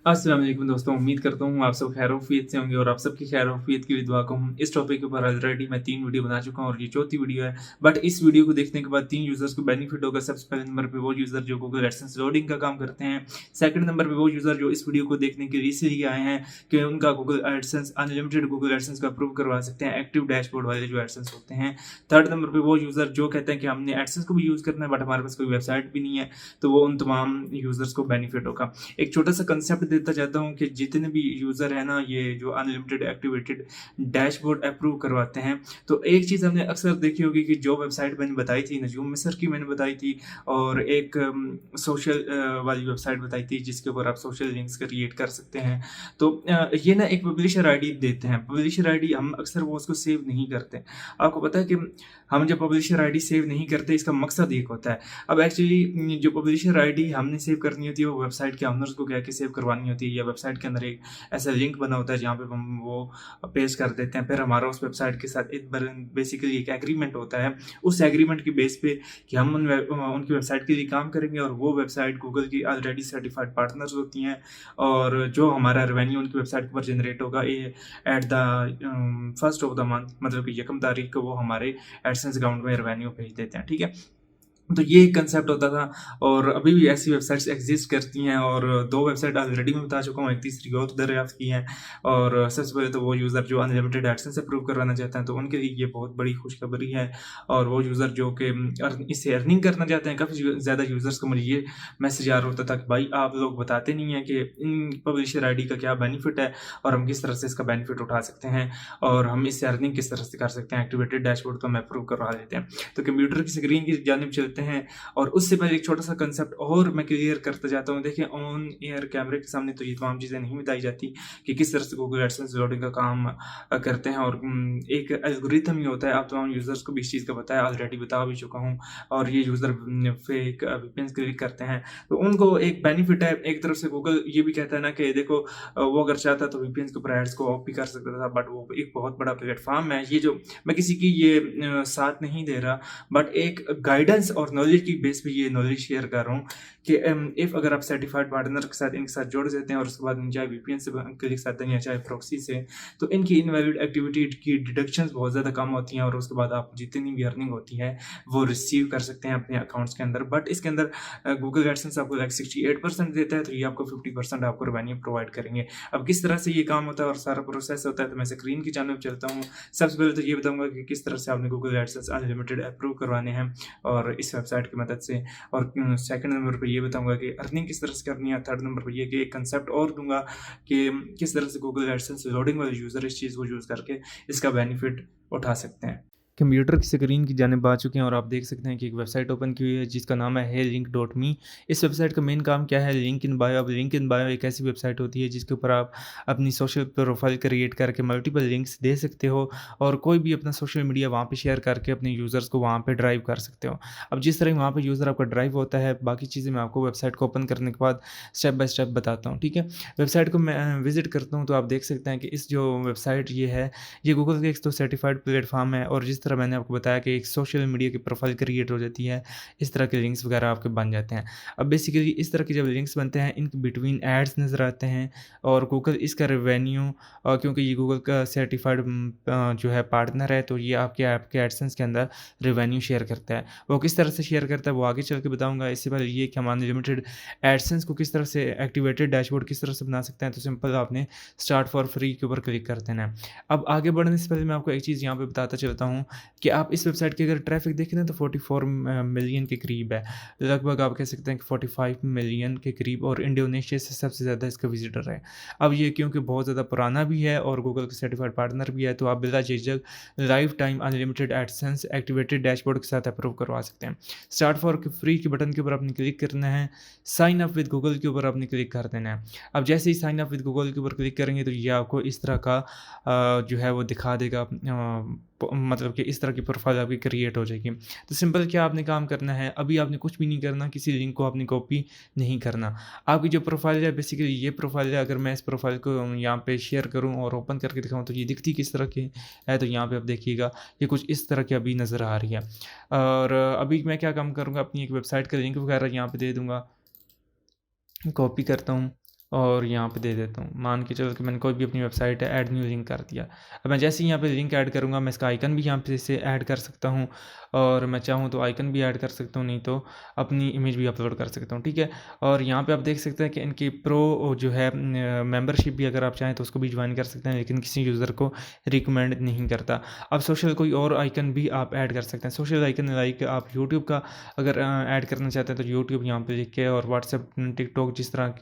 अस्सलाम वालेकुम दोस्तों, उम्मीद करता हूँ आप सब खैर-ओ-आफ़ियत से होंगे और आप सबकी खैर-ओ-आफ़ियत के लिए दुआ कहूँ। इस टॉपिक के ऊपर ऑलरेडी मैं 3 वीडियो बना चुका हूँ और ये चौथी वीडियो है। बट इस वीडियो को देखने के बाद 3 यूज़र्स को बेनिफिट होगा। सबसे पहले नंबर पे वो यूज़र जो गूगल एडसेंस लोडिंग का काम करते हैं। सेकंड नंबर पे वो यूज़र जो इस वीडियो को देखने के लिए इसलिए आए हैं कि उनका Google AdSense unlimited Google AdSense का अप्रूव करवा सकते हैं, एक्टिव डैशबोर्ड वाले जो एडसेंस होते हैं। थर्ड नंबर पे वो यूज़र जो कहते हैं कि हमने एडसेंस को भी यूज़ करना है बट हमारे पास कोई वेबसाइट भी नहीं है, तो वो उन तमाम यूज़र्स को बेनिफिट होगा। एक छोटा-सा कंसेप्ट देता जाता हूँ कि जितने भी यूज़र हैं ना, ये जो अनलिमिटेड एक्टिवेटेड डैशबोर्ड अप्रूव करवाते हैं, तो एक चीज़ हमने अक्सर देखी होगी कि जो वेबसाइट मैंने बताई थी, नजूम मिस्र की मैंने बताई थी और एक सोशल वाली वेबसाइट बताई थी जिसके ऊपर आप सोशल लिंक्स क्रिएट कर सकते हैं। तो ये ना एक पब्लिशर आईडी देते हैं। पब्लिशर आईडी हम अक्सर वो उसको सेव नहीं करते। आपको पता है कि हम जब पब्लिशर आईडी सेव नहीं करते, इसका मकसद एक होता है। अब एक्चुअली जो पब्लिशर आईडी हमने सेव करनी होती है वो वेबसाइट के ओनर्स को कह के सेव करवानी होती है, या वेबसाइट के अंदर एक ऐसा लिंक बना होता है जहाँ पे हम वो पेस्ट कर देते हैं। फिर हमारा उस वेबसाइट के साथ एक बेसिकली एक एग्रीमेंट होता है। उस एग्रीमेंट की बेस पे कि हम उनकी वेबसाइट के लिए काम करेंगे और वो वेबसाइट गूगल की ऑलरेडी सर्टिफाइड पार्टनर्स होती हैं, और जो हमारा रेवेन्यू उनकी वेबसाइट पर जनरेट होगा ये at the first of the month, मतलब कि यकम तारीख को वो हमारे एडसेंस अकाउंट में रेवेन्यू भेज देते हैं। ठीक है, तो ये एक कंसेप्ट होता था और अभी भी ऐसी वेबसाइट्स एग्जिस्ट करती हैं, और 2 वेबसाइट ऑलरेडी मैं बता चुका हूँ, एक तीसरी और दरियाफ्त की है। और सबसे पहले तो वो यूज़र जो अनलिमिटेड एडसेंस अप्रूव करवाना चाहते हैं, तो उनके लिए ये बहुत बड़ी खुशखबरी है। और वो यूज़र जो कि इससे अर्निंग करना चाहते हैं, काफ़ी ज़्यादा यूज़र्स को मुझे ये मैसेज आ रहा होता था कि भाई आप लोग बताते नहीं हैं कि इन पब्लिशर आईडी का क्या बेनिफिट है और हम किस तरह से इसका बेनिफिट उठा सकते हैं और हम इससे अर्निंग किस तरह से कर सकते हैं। एक्टिवेटेड डैशबोर्ड तो हम अप्रूव करवा देते हैं। तो कंप्यूटर की स्क्रीन की जानिब चलते हैं, और उससे पहले एक छोटा सा कंसेप्ट और मैं क्लियर करता जाता हूँ। देखिए, ऑन एयर कैमरे के सामने तो ये तमाम चीज़ें नहीं बताई जाती कि किस तरह से गूगल एडसेंस लोडिंग का काम करते हैं, और एक एल्गोरिथम ही होता है। आप तमाम यूज़र्स को भी इस चीज़ का पता है, ऑलरेडी बता भी चुका हूँ। और ये यूज़र फेक वीपीएन क्लिक करते हैं तो उनको एक बेनिफिट है। एक तरफ से गूगल ये भी कहता है ना कि देखो, वो अगर चाहता तो वीपीएन के ऊपर एड्स को ऑफ भी कर सकता था, बट वो एक बहुत बड़ा प्लेटफॉर्म है। ये जो मैं किसी की ये साथ नहीं दे रहा, बट एक गाइडेंस और नॉलेज की बेस पे ये नॉलेज शेयर कर रहा हूँ कि इफ़ अगर आप सर्टिफाइड पार्टनर के साथ इनके साथ जुड़ जाते हैं और उसके बाद चाहे वीपीएन से क्लिक करते हैं या चाहे प्रॉक्सी से, तो इनकी इनवैलिड एक्टिविटी की डिडक्शंस बहुत ज़्यादा कम होती हैं, और उसके बाद आप जितनी भी अर्निंग होती है वो रिसीव कर सकते हैं अपने अकाउंट्स के अंदर। बट इसके अंदर गूगल एडसेंस आपको लाइक 68% देता है, तो ये आपको 50% आपको रेवेन्यू प्रोवाइड करेंगे। अब किस तरह से ये काम होता है और सारा प्रोसेस होता है, तो मैं स्क्रीन की जानब चलता हूँ। सबसे पहले तो ये बताऊंगा कि किस तरह से आपने गूगल एडसेंस अनलिमिटेड अप्रूव करवाने हैं और इस वेबसाइट की मदद से, और सेकंड नंबर पर ये बताऊंगा कि अर्निंग किस तरह से करनी है। थर्ड नंबर पर ये कि एक कंसेप्ट और दूंगा कि किस तरह से गूगल एडसेंस लोडिंग वाले यूज़र इस चीज़ को यूज़ करके इसका बेनिफिट उठा सकते हैं। कंप्यूटर की स्क्रीन की जानिब आ चुके हैं और आप देख सकते हैं कि एक वेबसाइट ओपन की हुई है जिसका नाम है heylink.me। इस वेबसाइट का मेन काम क्या है? Link in bio. अब लिंक इन बायो एक ऐसी वेबसाइट होती है जिसके ऊपर आप अपनी सोशल प्रोफाइल क्रिएट करके मल्टीपल लिंक्स दे सकते हो और कोई भी अपना सोशल मीडिया वहाँ पे शेयर करके अपने यूज़र्स को वहाँ पे ड्राइव कर सकते हो। अब जिस तरह वहाँ पे यूज़र आपका ड्राइव होता है, बाकी चीज़ें मैं आपको वेबसाइट को ओपन करने के बाद स्टेप बाय स्टेप बताता हूँ, ठीक है? वेबसाइट को मैं विज़िट करता हूँ तो आप देख सकते हैं कि इस जो वेबसाइट ये है, ये गूगल का एक तो सर्टिफाइड प्लेटफॉर्म है, और जिस तरह मैंने आपको बताया कि एक सोशल मीडिया की प्रोफाइल क्रिएट हो जाती है, इस तरह के लिंक्स वगैरह आपके बन जाते हैं। अब बेसिकली इस तरह के जब लिंक्स बनते हैं, इनके बिटवीन एड्स नज़र आते हैं, और गूगल इसका रेवेन्यू, क्योंकि ये गूगल का सर्टिफाइड जो है पार्टनर है, तो ये आपके आपके एडसेंस के अंदर रेवेन्यू शेयर करता है। वो किस तरह से शेयर करता है वो आगे चल के बताऊँगा। इससे पहले ये कि हम अनलिमिटेड एडसेंस को किस तरह से, एक्टिवेटेड डैशबोर्ड किस तरह से बना सकते हैं, तो सिंपल आपने स्टार्ट फॉर फ्री के ऊपर क्लिक कर देना है। अब आगे बढ़ने से पहले मैं आपको एक चीज़ यहाँ पे बताता चलता हूँ कि आप इस वेबसाइट की अगर ट्रैफिक देखें ना, तो 44 मिलियन के करीब है। लगभग आप कह सकते हैं कि 45 मिलियन के करीब, और इंडोनेशिया से सबसे ज़्यादा इसका विजिटर है। अब ये क्योंकि बहुत ज़्यादा पुराना भी है और गूगल का सर्टिफाइड पार्टनर भी है, तो आप बिला झिझक life time unlimited AdSense activated dashboard के साथ अप्रूव करवा सकते हैं। स्टार्ट फॉर फ्री के बटन के ऊपर आपने क्लिक करना है, साइन अप विद गूगल के ऊपर आपने क्लिक कर देना है। अब जैसे ही साइन अप विद गूगल के ऊपर क्लिक करेंगे तो ये आपको इस तरह का जो है वो दिखा देगा, मतलब कि इस तरह की प्रोफाइल आपकी क्रिएट हो जाएगी। तो सिंपल क्या आपने काम करना है, अभी आपने कुछ भी नहीं करना, किसी लिंक को आपने कॉपी नहीं करना। आपकी जो प्रोफाइल है, बेसिकली ये प्रोफाइल है, अगर मैं इस प्रोफाइल को यहाँ पे शेयर करूँ और ओपन करके दिखाऊँ तो ये दिखती किस तरह की है, तो यहाँ पे आप देखिएगा ये कुछ इस तरह की अभी नज़र आ रही है। और अभी मैं क्या काम करूँगा, अपनी एक वेबसाइट का लिंक वगैरह यहाँ पे दे दूँगा, कॉपी करता हूँ और यहाँ पे दे देता हूँ। मान के चलो कि मैंने कोई भी अपनी वेबसाइट है, ऐड न्यू लिंक कर दिया। अब मैं जैसे ही यहाँ पे लिंक ऐड करूँगा, मैं इसका आइकन भी यहाँ पे से ऐड कर सकता हूँ, और मैं चाहूँ तो आइकन भी ऐड कर सकता हूँ, नहीं तो अपनी इमेज भी अपलोड कर सकता हूँ, ठीक है। और यहाँ पे आप देख सकते हैं कि इनकी प्रो जो है मेंबरशिप भी अगर आप चाहें तो उसको भी ज्वाइन कर सकते हैं, लेकिन किसी यूज़र को रिकमेंड नहीं करता। अब सोशल कोई और आइकन भी आप ऐड कर सकते हैं। सोशल आइकन लाइक आप यूट्यूब का अगर ऐड करना चाहते हैं तो यूट्यूब यहाँ पे लिख के, और व्हाट्सएप, टिकटॉक, जिस तरह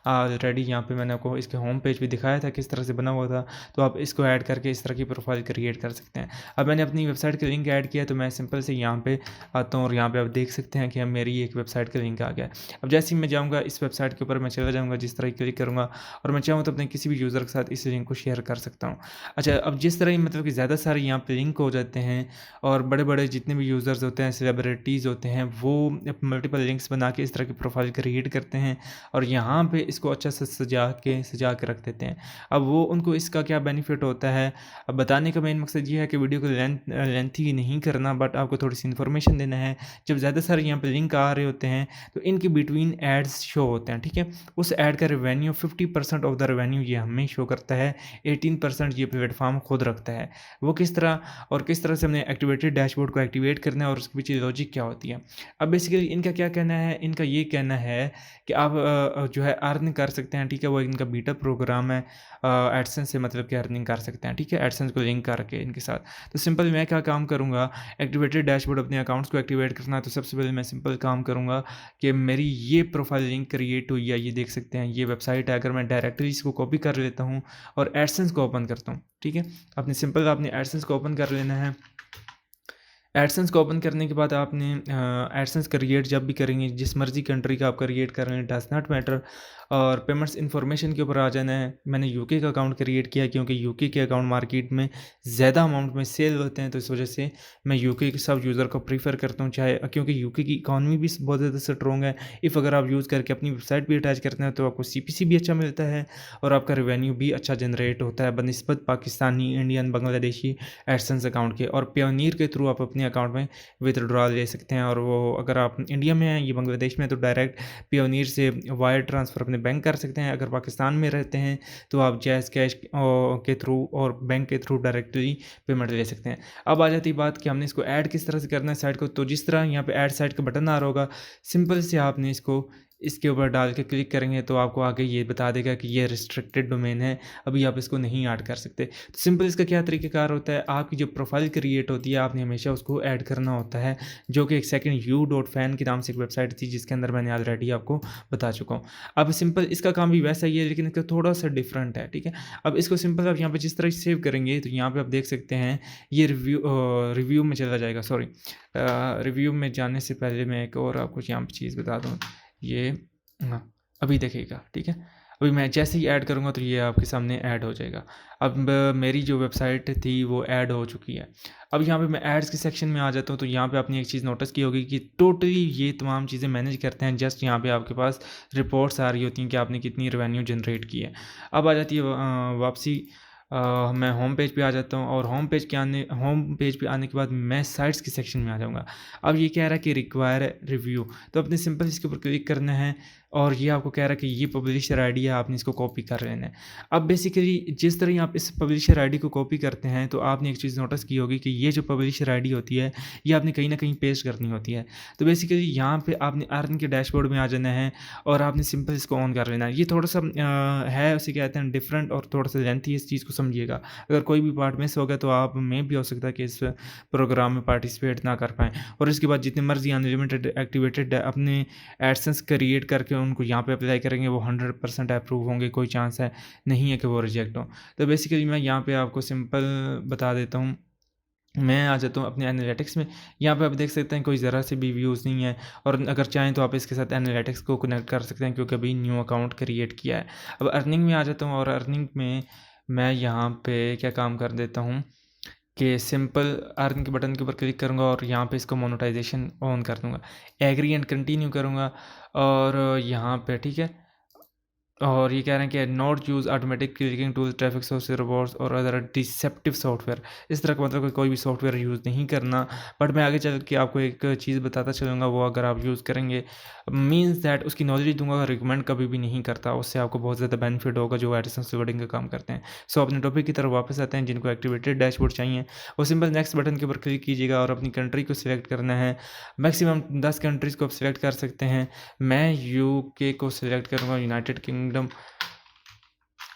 ऑलरेडी यहाँ पे मैंने आपको इसके होम पेज भी दिखाया था किस तरह से बना हुआ था, तो आप इसको ऐड करके इस तरह की प्रोफाइल क्रिएट कर सकते हैं। अब मैंने अपनी वेबसाइट का लिंक ऐड किया, तो मैं सिंपल से यहाँ पे आता हूँ और यहाँ पे आप देख सकते हैं कि मेरी एक वेबसाइट का लिंक आ गया। अब जैसे ही मैं जाऊँगा इस वेबसाइट के ऊपर, मैं चला जाऊँगा, जिस तरह क्लिक करूँगा और मैं चाहूँ तो अपने किसी भी यूज़र के साथ इस लिंक को शेयर कर सकता हूँ। अच्छा, अब जिस तरह मतलब कि ज़्यादा सारे यहाँ पे लिंक हो जाते हैं, और बड़े बड़े जितने भी यूज़र्स होते हैं, सेलिब्रिटीज़ होते हैं, वो मल्टीपल लिंक्स बना के इस तरह की प्रोफाइल क्रिएट करते हैं और यहाँ पे इसको अच्छा से सजा के रख देते हैं। अब वो उनको इसका क्या बेनिफिट होता है, अब बताने का मेन मकसद ये है कि वीडियो को लेंथी नहीं करना, बट आपको थोड़ी सी इन्फॉर्मेशन देना है। जब ज़्यादा सारे यहाँ पे लिंक आ रहे होते हैं तो इनके बिटवीन एड्स शो होते हैं, ठीक है। उस ऐड का रेवेन्यू 50% ऑफ द रेवेन्यू ये हमें शो करता है, 18% ये प्लेटफॉर्म खुद रखता है। वो किस तरह, और किस तरह से हमने एक्टिवेटेड डैशबोर्ड को एक्टिवेट करना है और उसके पीछे लॉजिक क्या होती है। अब बेसिकली इनका क्या कहना है, इनका ये कहना है कि आप जो है अर्न कर सकते हैं, ठीक है। वो इनका बीटा प्रोग्राम है, एडसेंस से मतलब कि अर्निंग कर सकते हैं, ठीक है, एडसेंस को लिंक करके इनके साथ। तो सिंपल मैं क्या काम करूँगा, एक्टिवेटेड डैशबोर्ड अपने अकाउंट्स को एक्टिवेट करना है, तो सबसे पहले मैं सिंपल काम करूँगा कि मेरी ये प्रोफाइल लिंक क्रिएट हुई है, ये देख सकते हैं ये वेबसाइट है। अगर मैं डायरेक्टली इसको कॉपी कर लेता हूँ और एडसेंस को ओपन करता हूँ, ठीक है। अपने सिंपल आपने एडसेंस को ओपन कर लेना है। एडसेंस को ओपन करने के बाद आपने एडसेंस क्रिएट जब भी करेंगे, जिस मर्जी कंट्री का आप क्रिएट कर रहे हैं, डज नॉट मैटर, और पेमेंट्स इन्फॉर्मेशन के ऊपर आ जाना है। मैंने यूके का अकाउंट क्रिएट किया क्योंकि यूके के अकाउंट मार्केट में ज़्यादा अमाउंट में सेल होते हैं, तो इस वजह से मैं यूके के सब यूज़र को प्रीफर करता हूँ, चाहे क्योंकि यूके की इकॉनमी भी बहुत ज़्यादा स्ट्रॉन्ग है। इफ़ अगर आप यूज़ करके अपनी वेबसाइट भी अटैच करते हैं तो आपको सीपीसी भी अच्छा मिलता है और आपका रेवेन्यू भी अच्छा जनरेट होता है बनिस्बत Pakistani, Indian, Bangladeshi AdSense account के। और पेयोनीर के थ्रू आप अपने अकाउंट में विथड्रॉल ले सकते हैं, और वो अगर आप इंडिया में हैं, ये बांग्लादेश में है, तो डायरेक्ट पेयोनीर से वायर ट्रांसफ़र अपने बैंक कर सकते हैं। अगर पाकिस्तान में रहते हैं तो आप जैज़ कैश के थ्रू और बैंक के थ्रू डायरेक्टली पेमेंट ले सकते हैं। अब आ जाती बात कि हमने इसको ऐड किस तरह से करना है साइट को। तो जिस तरह यहाँ पे ऐड साइट का बटन आ रहा होगा, सिंपल से आपने इसको इसके ऊपर डाल के क्लिक करेंगे तो आपको आगे ये बता देगा कि ये रिस्ट्रिक्टेड डोमेन है, अभी आप इसको नहीं ऐड कर सकते। तो सिंपल इसका क्या तरीक़ाकार होता है, आपकी जो प्रोफाइल क्रिएट होती है आपने हमेशा उसको ऐड करना होता है, जो कि एक सेकंड u.fan के नाम से एक वेबसाइट थी जिसके अंदर मैंने ऑलरेडी आपको बता चुका हूँ। अब सिंपल इसका काम भी वैसा ही है, लेकिन इसका थोड़ा सा डिफरेंट है, ठीक है। अब इसको सिंपल आप यहाँ पे जिस तरह सेव करेंगे तो यहाँ पे आप देख सकते हैं ये रिव्यू में चला जाएगा। सॉरी, रिव्यू में जाने से पहले मैं एक और आपको यहाँ पे चीज़ बता दूँ। ये हाँ, अभी देखिएगा, ठीक है। अभी मैं जैसे ही ऐड करूँगा तो ये आपके सामने ऐड हो जाएगा। अब मेरी जो वेबसाइट थी वो ऐड हो चुकी है। अब यहाँ पे मैं एड्स के सेक्शन में आ जाता हूँ, तो यहाँ पे आपने एक चीज़ नोटिस की होगी कि टोटली ये तमाम चीज़ें मैनेज करते हैं। जस्ट यहाँ पे आपके पास रिपोर्ट्स आ रही होती हैं कि आपने कितनी रेवेन्यू जनरेट की है। अब आ जाती है वापसी, मैं होम पेज पे आ जाता हूँ, और होम पेज पे आने के बाद मैं साइट्स के सेक्शन में आ जाऊँगा। अब ये कह रहा है कि रिक्वायर रिव्यू, तो अपने सिंपल इसके ऊपर क्लिक करना है, और ये आपको कह रहा है कि ये पब्लिशर आईडी है, आपने इसको कॉपी कर लेना है। अब बेसिकली जिस तरह आप इस पब्लिशर आईडी को कॉपी करते हैं तो आपने एक चीज़ नोटिस की होगी कि ये जो पब्लिशर आईडी होती है ये आपने कहीं ना कहीं पेस्ट करनी होती है। तो बेसिकली यहाँ पे आपने अर्न के डैशबोर्ड में आ जाना है और आपने सिंपल इसको ऑन कर लेना है। ये थोड़ा सा है, उसे कहते हैं डिफरेंट, और थोड़ा सा लेंथी, इस चीज़ को समझिएगा। अगर कोई भी पार्ट मिस हो गया तो आप में भी हो सकता है कि इस प्रोग्राम में पार्टिसिपेट ना कर पाएँ। और इसके बाद जितने मर्जी अनलिमिटेड एक्टिवेटेड अपने एडसेंस क्रिएट करके उनको यहाँ पे अप्लाई करेंगे, वो 100% अप्रूव होंगे, कोई चांस है नहीं है कि वो रिजेक्ट हो। तो बेसिकली मैं यहाँ पे आपको सिंपल बता देता हूँ। मैं आ जाता हूँ अपने एनालिटिक्स में। यहाँ पे आप देख सकते हैं कोई ज़रा से भी व्यूज़ नहीं है, और अगर चाहें तो आप इसके साथ एनालिटिक्स को कनेक्ट कर सकते हैं क्योंकि अभी न्यू अकाउंट क्रिएट किया है। अब अर्निंग में आ जाता हूँ, और अर्निंग में मैं यहाँ पे क्या काम कर देता हूँ कि सिंपल अर्न के बटन के ऊपर क्लिक करूँगा और यहाँ पे इसको मोनेटाइजेशन ऑन कर दूँगा, एग्री एंड कंटिन्यू करूँगा, और यहाँ पे ठीक है और ये कह रहे हैं कि not use automatic clicking tool, traffic source, robots और अदर डिसेप्टिव सॉफ्टवेयर। इस तरह का मतलब कि कोई भी सॉफ्टवेयर यूज़ नहीं करना। बट मैं आगे चल के आपको एक चीज़ बताता चलूँगा, वो अगर आप यूज़ करेंगे मीन्स दैट उसकी नॉलेज दूंगा, रिकमेंड कभी भी नहीं करता, उससे आपको बहुत ज़्यादा बेनिफिट होगा जो एडसेंस रिवॉर्डिंग का काम करते हैं। सो अपने टॉपिक की तरफ वापस आते हैं। जिनको एक्टिवेटेड डैशबोर्ड चाहिए वो सिंपल नेक्स्ट बटन के ऊपर क्लिक कीजिएगा और अपनी कंट्री को सिलेक्ट करना है। मैक्सिमम 10 कंट्रीज़ को आप सिलेक्ट कर सकते हैं। मैं यूके को सिलेक्ट करूँगा, यूनाइटेड किंगडम।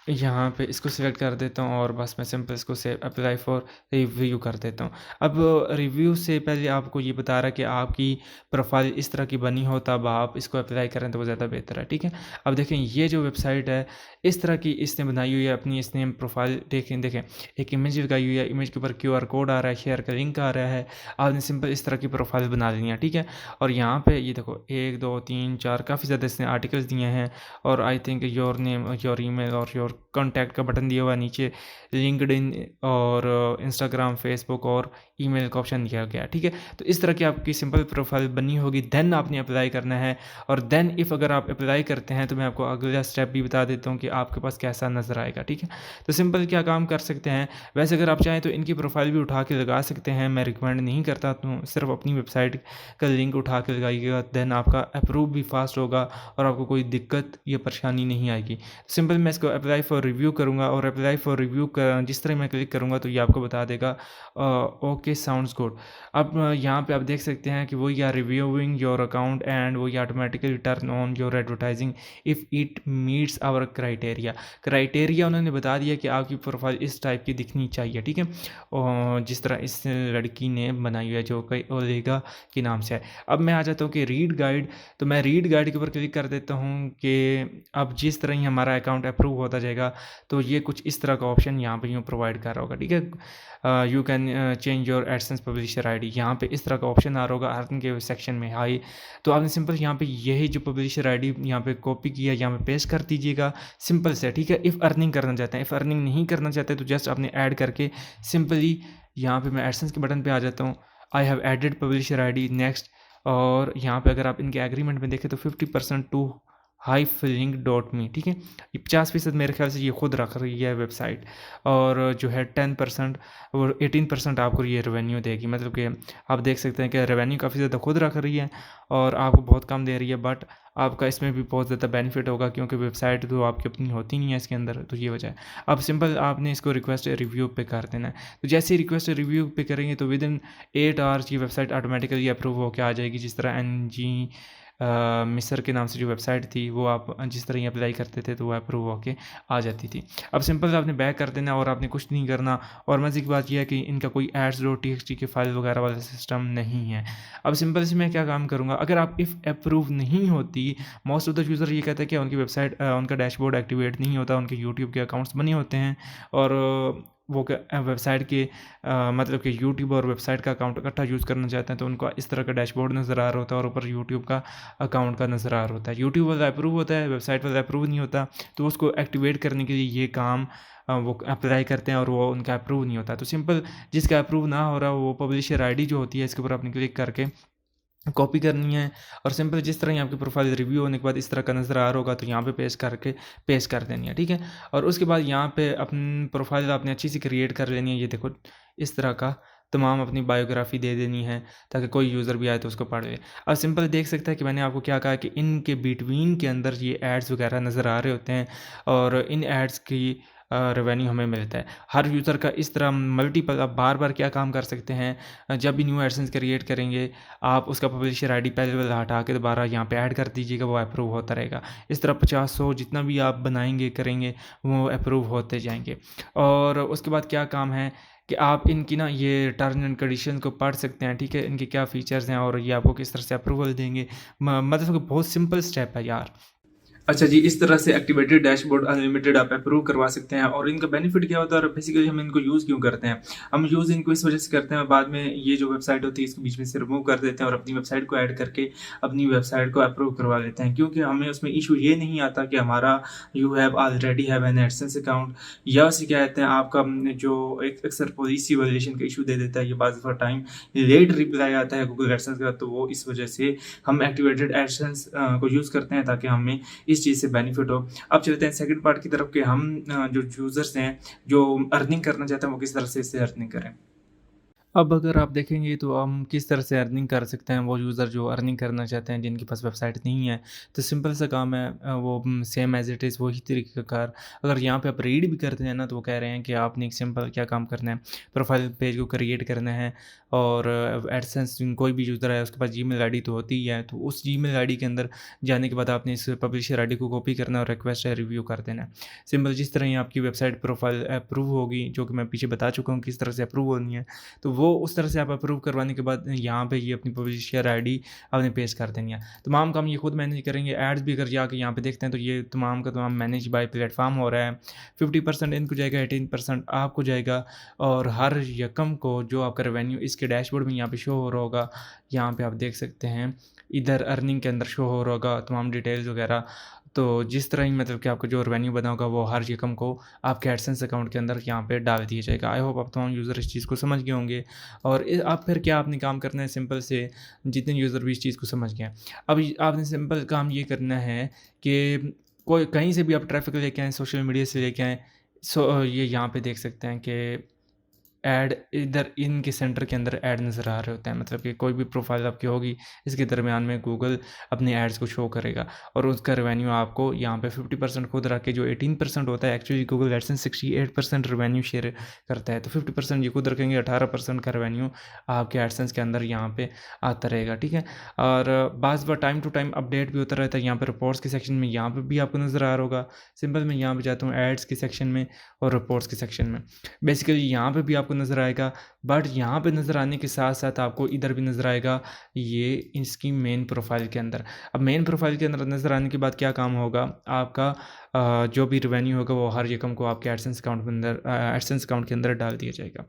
यहाँ पे इसको सिलेक्ट कर देता हूँ और बस मैं सिंपल इसको से अप्लाई फॉर रिव्यू कर देता हूँ। अब रिव्यू से पहले आपको ये बता रहा है कि आपकी प्रोफाइल इस तरह की बनी हो तब आप इसको अप्लाई करें तो वो ज़्यादा बेहतर है। ठीक है, अब देखें ये जो वेबसाइट है इस तरह की इसने बनाई हुई है अपनी, इसने प्रोफाइल देखें एक इमेज लगाई हुई है, इमेज के ऊपर QR कोड आ रहा है, शेयर का लिंक आ रहा है। आपने सिंपल इस तरह की प्रोफाइल बना लेनी है। ठीक है, और यहाँ पे ये देखो 1 2 3 4 काफ़ी ज़्यादा इसने आर्टिकल्स दिए हैं और I think your name, your email और योर कॉन्टैक्ट का बटन दिया हुआ है नीचे, लिंक्डइन और इंस्टाग्राम, फेसबुक और ईमेल का ऑप्शन दिया गया। ठीक है, तो इस तरह की आपकी सिंपल प्रोफाइल बनी होगी, देन आपने अप्लाई करना है। और देन इफ़ अगर आप अप्लाई करते हैं तो मैं आपको अगला स्टेप भी बता देता हूँ कि आपके पास कैसा नज़र आएगा। ठीक है, तो सिंपल क्या काम कर सकते हैं, वैसे अगर आप चाहें तो इनकी प्रोफाइल भी उठा के लगा सकते हैं, मैं रिकमेंड नहीं करता, तो सिर्फ अपनी वेबसाइट का लिंक उठा के लगाइएगा, देन आपका अप्रूव भी फास्ट होगा और आपको कोई दिक्कत या परेशानी नहीं आएगी। सिंपल मैं इसको अप्लाई फॉर रिव्यू करूँगा और अप्लाई फॉर रिव्यू जिस तरह मैं क्लिक करूँगा तो ये आपको बता देगा ओके साउंड्स गुड। अब यहाँ पे आप देख सकते हैं कि वो या रिव्यूइंग योर अकाउंट एंड वो या automatically turn on your advertising if it meets our criteria उन्होंने बता दिया कि आपकी प्रोफाइल इस टाइप की दिखनी चाहिए। ठीक है, और जिस तरह इस लड़की ने बनाई हुई है जो कि ओलेगा के नाम से है। अब मैं आ जाता हूँ कि रीड गाइड, तो मैं रीड गाइड के ऊपर क्लिक कर देता हूँ कि अब जिस तरह ही हमारा अकाउंट अप्रूव होता जाएगा तो ये कुछ इस तरह का ऑप्शन यहाँ पे यूँ प्रोवाइड कर रहा होगा। ठीक है, you can change your AdSense publisher ID, यहाँ पे इस तरह का ऑप्शन आ रहा होगा अर्न के सेक्शन में हाई। तो आपने सिंपल यहाँ पे यही जो पब्लिशर आईडी यहाँ पे कॉपी किया यहाँ पे पेस्ट कर दीजिएगा सिंपल से। ठीक है, इफ़ अर्निंग करना चाहते हैं, इफ़ अर्निंग नहीं करना चाहते तो जस्ट आपने ऐड करके सिंपली यहाँ पे मैं एडसेंस के बटन पे आ जाता हूँ, I have added publisher ID, next. और यहाँ पे अगर आप इनके एग्रीमेंट में देखें तो 50% टू hyperlink.me। ठीक है, ये 50% मेरे ख्याल से ये खुद रख रही है वेबसाइट, और जो है 10% और 18% आपको ये रेवेन्यू देगी। मतलब कि आप देख सकते हैं कि रेवेन्यू काफ़ी ज़्यादा खुद रख रही है और आपको बहुत कम दे रही है, बट आपका इसमें भी बहुत ज़्यादा बेनिफिट होगा क्योंकि वेबसाइट तो आपकी अपनी होती नहीं है इसके अंदर, तो ये वजह है। अब सिंपल आपने इसको रिक्वेस्ट रिव्यू पे कर देना है। तो जैसे ही रिक्वेस्ट रिव्यू पे करेंगे तो विद इन 8 आवर्स ये वेबसाइट ऑटोमेटिकली अप्रूव होकर आ जाएगी। जिस तरह NG मिसर के नाम से जो वेबसाइट थी वो आप जिस तरह ही अप्लाई करते थे तो वो अप्रूव होके आ जाती थी। अब सिंपल आपने बैक कर देना और आपने कुछ नहीं करना। और मज़े की बात यह है कि इनका कोई ads.txt की फाइल वगैरह वाला सिस्टम नहीं है। अब सिंपल से मैं क्या काम करूँगा, अगर आप इफ़ अप्रूव नहीं होती, मोस्ट ऑफ द यूज़र ये कहते हैं कि उनकी वेबसाइट उनका डैशबोर्ड एक्टिवेट नहीं होता, उनके यूट्यूब के अकाउंट्स बने होते हैं और वो वेबसाइट के मतलब कि यूट्यूब और वेबसाइट का अकाउंट इकट्ठा यूज़ करना चाहते हैं तो उनको इस तरह का डैशबोर्ड नज़र आ रहा होता है और ऊपर यूट्यूब का अकाउंट का नज़र आ रहा होता है। यूट्यूब वाला अप्रूव होता है, वेबसाइट वाला अप्रूव नहीं होता, तो उसको एक्टिवेट करने के लिए ये काम वो अप्लाई करते हैं और वो उनका अप्रूव नहीं होता। तो सिंपल जिसका अप्रूव ना हो रहा वो पब्लिशर आईडी जो होती है इसके ऊपर आपने क्लिक करके कॉपी करनी है और सिंपल जिस तरह ही आपकी प्रोफाइल रिव्यू होने के बाद इस तरह का नज़र आ रहा होगा तो यहाँ पे पेस्ट करके पेस्ट कर देनी है। ठीक है, और उसके बाद यहाँ पे अपनी प्रोफाइल आपने अच्छी सी क्रिएट कर लेनी है। ये देखो इस तरह का तमाम अपनी बायोग्राफी दे देनी है ताकि कोई यूज़र भी आए तो उसको पढ़ ले। अब सिंपल देख सकता है कि मैंने आपको क्या कहा कि इनके बिटवीन के अंदर ये एड्स वगैरह नज़र आ रहे होते हैं और इन एड्स की रेवेन्यू हमें मिलता है। हर यूज़र का इस तरह मल्टीपल आप बार बार क्या काम कर सकते हैं, जब भी न्यू एडसेंस क्रिएट करेंगे आप उसका पब्लिशर आईडी पहले वाला हटा के दोबारा यहाँ पे ऐड कर दीजिएगा, वो अप्रूव होता रहेगा। इस तरह 50-100 जितना भी आप बनाएंगे करेंगे वो अप्रूव होते जाएंगे। और उसके बाद क्या काम है कि आप इनकी ना ये टर्म्स एंड कंडीशन को पढ़ सकते हैं। ठीक है, इनके क्या फ़ीचर्स हैं और ये आपको किस तरह से अप्रूवल देंगे। मतलब कि बहुत सिंपल स्टेप है यार। अच्छा जी, इस तरह से एक्टिवेटेड डैशबोर्ड अनलिमिटेड आप अप्रूव करवा सकते हैं। और इनका बेनिफिट क्या होता है और बेसिकली हम इनको यूज़ क्यों करते हैं, हम यूज़ इनको इस वजह से करते हैं, बाद में ये जो वेबसाइट होती है इसको बीच में से रिमूव कर देते हैं और अपनी वेबसाइट को ऐड करके अपनी वेबसाइट को अप्रूव करवा लेते हैं। क्योंकि हमें उसमें इशू ये नहीं आता कि हमारा you have already have an AdSense account, या उसे क्या कहते हैं आपका जो एक अक्सर पॉलिसी वायलेशन का इशू दे देता है, ये बाज़ टाइम लेट रिप्लाई आता है गूगल एडसेंस का, तो वो इस वजह से हम एक्टिवेटेड एडसेंस को यूज़ करते हैं ताकि हमें इस इस चीज़ से बेनिफिट हो। अब चलते हैं सेकंड पार्ट की तरफ कि हम जो यूज़र्स हैं, जो अर्निंग करना चाहते हैं, वो किस तरह से इससे अर्निंग करें। अब अगर आप देखेंगे तो हम किस तरह से अर्निंग कर सकते हैं, वो यूज़र जो अर्निंग करना चाहते हैं, जिनके पास वेबसाइट नहीं है, तो सिंपल सा काम है, वो सेम एज़ इट इज़ वही तरीके का कार। अगर यहाँ पे आप रीड भी करते हैं ना, तो वो कह रहे हैं कि आपने एक सिंपल क्या काम करना है, प्रोफाइल पेज को क्रिएट करना है और एडसेंस कोई भी यूज़र है उसके पास जीमेल आईडी तो होती ही है, तो उस जीमेल आईडी के अंदर जाने के बाद आपने इस पब्लिशर आईडी को कॉपी करना है और रिक्वेस्ट है रिव्यू कर देना है। सिंपल जिस तरह ही आपकी वेबसाइट प्रोफाइल अप्रूव होगी, जो कि मैं पीछे बता चुका हूँ किस तरह से अप्रूव होनी है, तो वो उस तरह से आप अप्रूव करवाने के बाद यहाँ पे ये अपनी पब्लिशर आईडी आपने पेश कर देनी है। तमाम काम ये खुद मैनेज करेंगे। एड्स भी अगर जाके यहाँ पे देखते हैं तो ये तमाम का तमाम मैनेज बाय प्लेटफॉर्म हो रहा है। 50% इनको जाएगा, 18% आपको जाएगा और हर यकम को जो आपका रेवेन्यू इसके डैशबोर्ड में यहाँ पे शो हो रहा होगा। यहाँ पे आप देख सकते हैं, इधर अर्निंग के अंदर शो हो रहा होगा तमाम डिटेल्स वगैरह। तो जिस तरह ही मतलब कि आपका जो रेवेन्यू बना होगा वो हर यकम को आपके एडसेंस अकाउंट के अंदर यहाँ पे डाल दिया जाएगा। आई होप आप तमाम यूज़र इस चीज़ को समझ गए होंगे। और अब फिर क्या आपने काम करना है, सिंपल से जितने यूज़र भी इस चीज़ को समझ गए हैं, अब आपने सिंपल काम ये करना है कि कोई कहीं से भी आप ट्रैफिक लेके आएँ, सोशल मीडिया से लेके आएँ। ये यहाँ पे देख सकते हैं कि ऐड इधर इनके सेंटर के अंदर ऐड नज़र आ रहे होते हैं, मतलब कि कोई भी प्रोफाइल आपकी होगी इसके दरमियान में गूगल अपने एड्स को शो करेगा और उसका रेवेन्यू आपको यहाँ पे 50% खुद रख के, जो 18% होता है actually Google AdSense 68% revenue share करता है, तो 50% ये खुद रखेंगे, 18% का रेवेन्यू आपके एडसेंस के अंदर यहाँ पे आता रहेगा। ठीक है, और बाज़ बार टाइम टू टाइम अपडेट भी होता रहता है। यहाँ पर रिपोर्ट्स के सेक्शन में यहाँ पर भी आपको नज़र आ रहा होगा। सिंपल मैं यहाँ पर जाता हूँ एड्स के सेक्शन में और रिपोर्ट्स के सेक्शन में, बेसिकली यहाँ पे भी आपको नज़र आएगा, बट यहाँ पे नज़र आने के साथ साथ आपको इधर भी नज़र आएगा, ये इसकी मेन प्रोफाइल के अंदर। अब मेन प्रोफाइल के अंदर नज़र आने के बाद क्या काम होगा, आपका जो भी रेवेन्यू होगा वो हर यकम को आपके एडसेंस अकाउंट के अंदर डाल दिया जाएगा।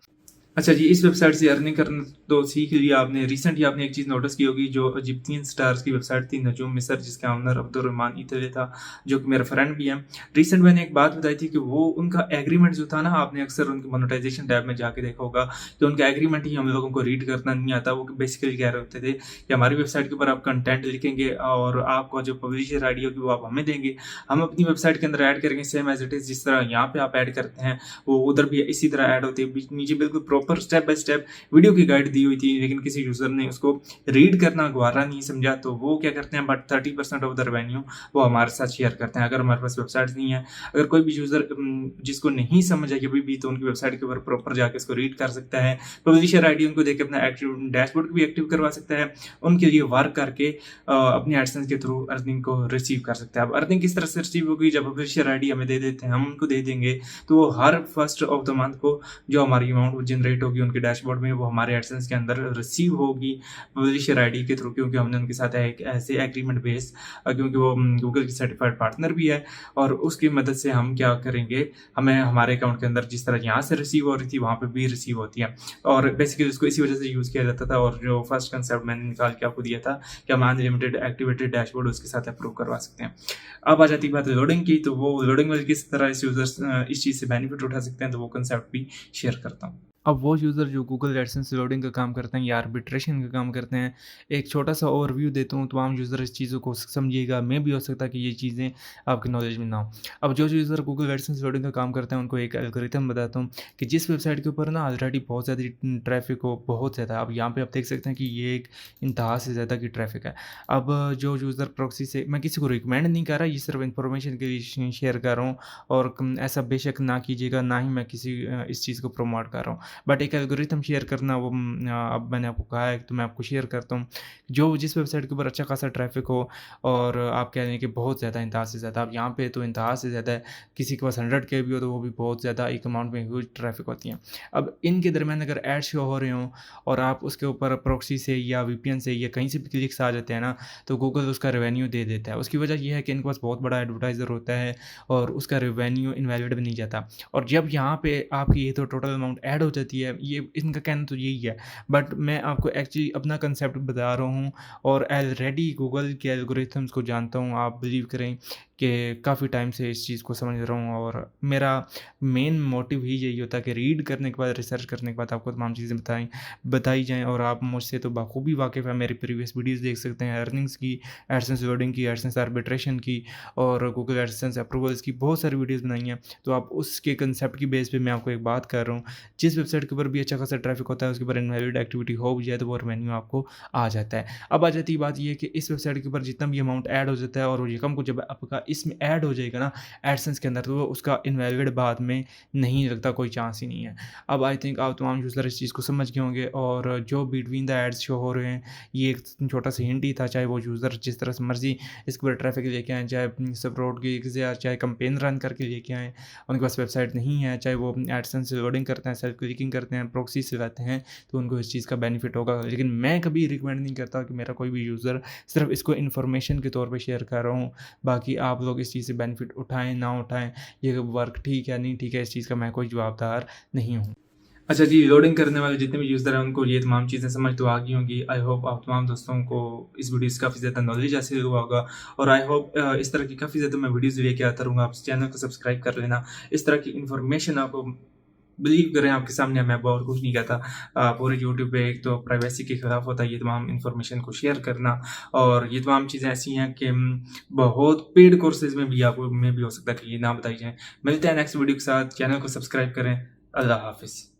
अच्छा जी, इस वेबसाइट से अर्निंग करना तो सीख लिया आपने। रिसेंटली आपने एक चीज़ नोटिस की होगी, जो इजिप्टियन स्टार्स की वेबसाइट थी नजूम मिस्र, जिसका ओनर अब्दुर्रहमान इतले था, जो कि मेरा फ्रेंड भी है। रिसेंट मैंने एक बात बताई थी कि वो उनका एग्रीमेंट जो था ना, आपने अक्सर उनके मोनेटाइजेशन टैब में जाके देखा होगा कि उनका एग्रीमेंट ही हम लोगों को रीड करना नहीं आता। वो बेसिकली कह रहे होते थे कि हमारी वेबसाइट के ऊपर आप कंटेंट लिखेंगे और आपका जो पब्लिशर आईडी होगी वो आप हमें देंगे, हम अपनी वेबसाइट के अंदर ऐड करेंगे सेम एज इट इज़, जिस तरह यहाँ पे आप ऐड करते हैं वो उधर भी इसी तरह ऐड होती है। नीचे बिल्कुल proper step by step video की गाइड दी हुई थी, लेकिन किसी यूजर ने उसको रीड करना गवारा नहीं समझा, तो वो क्या करते हैं, बट 30% ऑफ द रेवेन्यू वो हमारे साथ शेयर करते हैं। अगर हमारे पास वेबसाइट नहीं है, अगर कोई भी यूजर जिसको नहीं समझ आएगी भी, तो उनकी वेबसाइट के ऊपर प्रॉपर जाके इसको रीड कर सकता है, पब्लिशर आईडी उनको देके अपना एक्टिव डैशबोर्ड को भी एक्टिव करवा सकता है, उनके लिए वर्क करके अपने एडसेंस के थ्रू अर्निंग को रिसीव कर सकता है। अब अर्निंग किस तरह से रिसीव होगी, जब पब्लिशर आईडी हमें दे देते हैं, हम उनको दे देंगे, तो वो हर फर्स्ट ऑफ द मंथ को जो हमारी अमाउंट जनरेट होगी उनके डैशबोर्ड में, वो हमारे एडसेंस के अंदर रिसीव होगी पब्लिशर आईडी के थ्रू, क्योंकि हमने उनके साथ एक ऐसे एग्रीमेंट बेस, क्योंकि वो गूगल की सर्टिफाइड पार्टनर भी है, और उसकी मदद से हम क्या करेंगे, हमें हमारे अकाउंट के अंदर जिस तरह यहाँ से रिसीव हो रही थी वहाँ पे भी रिसीव होती है। और बेसिकली उसको इसी वजह से यूज़ किया जाता था। और जो फर्स्ट कंसेप्ट मैंने निकाल के आपको दिया था कि हम अनलिमिटेड एक्टिवेटेड डैशबोर्ड उसके साथ अप्रूव करवा सकते हैं। अब आ जाती बात लोडिंग की, तो वो लोडिंग में किस तरह इस यूजर्स इस चीज़ से बेनिफिट उठा सकते हैं, तो वो कंसेप्ट भी शेयर करता हूँ। अब वो यूज़र जो गूगल एडसेंस लोडिंग का काम करते हैं या आर्बिट्रेशन का काम करते हैं, एक छोटा सा ओवरव्यू देता हूँ, तमाम यूज़र इस चीज़ों को समझिएगा। मैं भी हो सकता है कि ये चीज़ें आपकी नॉलेज में ना हो। अब जो यूज़र गूगल एडसेंस लोडिंग का काम करते हैं उनको एक एल्गोरिथम बताता हूँ कि जिस वेबसाइट के ऊपर ना ऑलरेडी बहुत ज़्यादा ट्रैफिक हो, बहुत ज़्यादा, अब यहाँ पे आप देख सकते हैं कि ये एक इंतहा से ज़्यादा की ट्रैफिक है। अब जो यूज़र प्रॉक्सी से, मैं किसी को रिकमेंड नहीं कर रहा, ये सिर्फ इन्फॉर्मेशन के लिए शेयर कर रहा हूँ, और ऐसा बेशक ना कीजिएगा, ना ही मैं किसी इस चीज़ को प्रमोट कर रहा हूँ, बट एक एल्गोरिथम शेयर करना वो अब मैंने आपको कहा है तो मैं आपको शेयर करता हूँ। जो जिस वेबसाइट के ऊपर अच्छा खासा ट्रैफिक हो और आप कह रहे हैं कि बहुत ज़्यादा, इंतहा से ज़्यादा, अब यहाँ पे तो इंतहा से ज़्यादा है, किसी के पास 100K भी हो तो वो भी बहुत ज़्यादा एक अमाउंट में ह्यूज ट्रैफिक होती है। अब इनके दरमियान अगर एड शो हो रहे हों और आप उसके ऊपर प्रॉक्सी से या VPN से या कहीं से भी क्लिक्स आ जाते हैं ना, तो गूगल उसका रेवेन्यू दे देता है। उसकी वजह यह है कि इनके पास बहुत बड़ा एडवर्टाइज़र होता है और उसका रेवेन्यू इनवैलिड भी नहीं जाता। और जब यहाँ पे आपकी ये तो टोटल अमाउंट ऐड हो जाती है, ये इनका कहना तो यही है, बट मैं आपको एक्चुअली अपना कंसेप्ट बता रहा हूँ और ऑलरेडी गूगल के एल्गोरिथम्स को जानता हूँ। आप बिलीव करें कि काफ़ी टाइम से इस चीज़ को समझ रहा हूँ और मेरा मेन मोटिव ही यही होता है कि रीड करने के बाद, रिसर्च करने के बाद आपको तमाम चीज़ें बताई जाएँ और आप मुझसे तो बखूबी वाकिफ़ हैं। मेरी प्रीवियस वीडियोज़ देख सकते हैं, अर्निंग्स की, एडसेंस लोडिंग की, एडसेंस आर्बिट्रेशन की और गूगल एडसेंस अप्रूवल्स की बहुत सारी वीडियोज़ बनाई हैं। तो आप उसके कंसेप्ट की बेस पे मैं आपको एक बात कर रहा हूँ, जिस वेबसाइट के ऊपर भी अच्छा खासा ट्रैफ़िक होता है, उसके ऊपर इनवैलिड एक्टिविटी हो भी जाए तो वो रेवेन्यू आपको आ जाता है। अब आ जाती है बात ये है कि इस वेबसाइट के ऊपर जितना भी अमाउंट ऐड हो जाता है और वो यकम को जब आपका इसमें ऐड हो जाएगा ना एडसेंस के अंदर, तो वो उसका इनवैलिड बाद में नहीं लगता, कोई चांस ही नहीं है। अब आई थिंक आप तमाम यूज़र इस चीज़ को समझ गए होंगे और जो बिटवीन द एड्स शो हो रहे हैं, ये एक छोटा-सा हिंट ही था, चाहे वो यूज़र जिस तरह से मर्ज़ी इसके ऊपर ट्रैफ़िक लेके आएँ, चाहे सपोर्ट गिग्स या चाहे कैंपेन रन करके लेके आएँ, उनके पास वेबसाइट नहीं है, चाहे वो एडसेंस से लोडिंग करते हैं, सेल्फ क्लिकिंग करते हैं, प्रॉक्सी से लाते हैं, तो उनको इस चीज़ का बेनिफिट होगा। लेकिन मैं कभी रिकमेंड नहीं करता कि मेरा कोई भी यूज़र, सिर्फ़ इसको इन्फॉर्मेशन के तौर पे शेयर कर रहा हूँ। बाकी आप लोग इस चीज़ से बेनिफिट उठाएँ, ना उठाएँ, ये वर्क ठीक है, नहीं ठीक है, इस चीज़ का मैं कोई जवाबदार नहीं हूँ। अच्छा जी, लोडिंग करने वाले जितने भी यूज़र हैं उनको ये तमाम चीज़ें समझ तो आ गई होंगी। आई होप आप तमाम दोस्तों को इस वीडियो से काफ़ी ज़्यादा नॉलेज हासिल हुआ होगा और आई होप इस तरह की काफ़ी ज़्यादा मैं वीडियोज़ लेके आता रहूँगा। आप इस चैनल को सब्सक्राइब कर लेना। इस तरह की इन्फॉर्मेशन आपको बिलीव करें आपके सामने मैं और कुछ नहीं कहता। पूरे यूट्यूब पे एक तो प्राइवेसी के खिलाफ होता है ये तमाम इन्फॉर्मेशन को शेयर करना और ये तमाम चीज़ें ऐसी हैं कि बहुत पेड कोर्सेज़ में भी आपको में भी हो सकता है कि ये ना बताई जाएँ। मिलते हैं नेक्स्ट वीडियो के साथ, चैनल को सब्सक्राइब करें। अल्लाह हाफ़िज़।